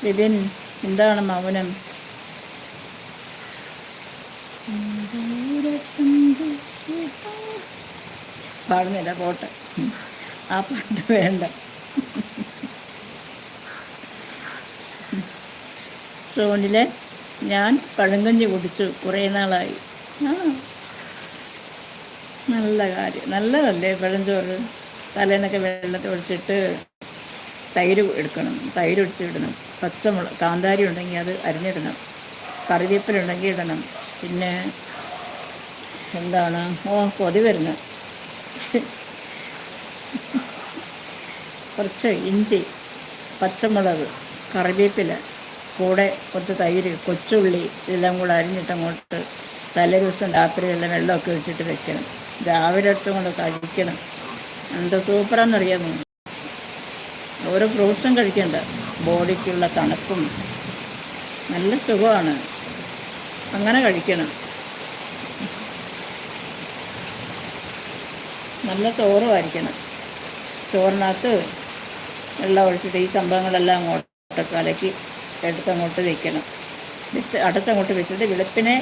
ബിബിൻ, എന്താണ് മൗനം? പാടുന്നില്ല, പോട്ടെ. ആ പാട്ട് വേണ്ട. സോണിലെ ഞാൻ പഴങ്കഞ്ഞി കുടിച്ചു കുറേ നാളായി. ആ, നല്ല കാര്യം. നല്ലതല്ലേ പഴഞ്ചോറ്? തലേന്നൊക്കെ വെള്ളത്തിൽ ഒഴിച്ചിട്ട് തൈര് എടുക്കണം, തൈര് ഒഴിച്ചിടണം. പച്ചമുളക് കാന്താരി ഉണ്ടെങ്കിൽ അത് അരിഞ്ഞിടണം, കറിവേപ്പിലുണ്ടെങ്കിൽ ഇടണം. പിന്നെ എന്താണ്, കൊതി വരുന്നത്, കുറച്ച് ഇഞ്ചി, പച്ചമുളക്, കറിവേപ്പില, കൂടെ കുറച്ച് തൈര്, കൊച്ചുള്ളി ഇതെല്ലാം കൂടെ അരിഞ്ഞിട്ടങ്ങോട്ട് തലേ ദിവസം രാത്രിയെല്ലാം വെള്ളമൊക്കെ ഇട്ടിട്ട് വെക്കണം. രാവിലെ എടുത്തും കൊണ്ട് കഴിക്കണം. എന്ത് സൂപ്പറാണെന്നറിയാമോ? ഓരോ ഫ്രൂട്ട്സും കഴിക്കണ്ട, ബോഡിക്കുള്ള തണുപ്പും നല്ല സുഖമാണ്. അങ്ങനെ കഴിക്കണം. നല്ല ചോറുമായിരിക്കണം. ചോറിനകത്ത് വെള്ളം ഒഴിച്ചിട്ട് ഈ സംഭവങ്ങളെല്ലാം അങ്ങോട്ട് കലക്കി എടുത്തങ്ങോട്ട് വെക്കണം. അടുത്തങ്ങോട്ട് വെച്ചിട്ട് വെളുപ്പിനെ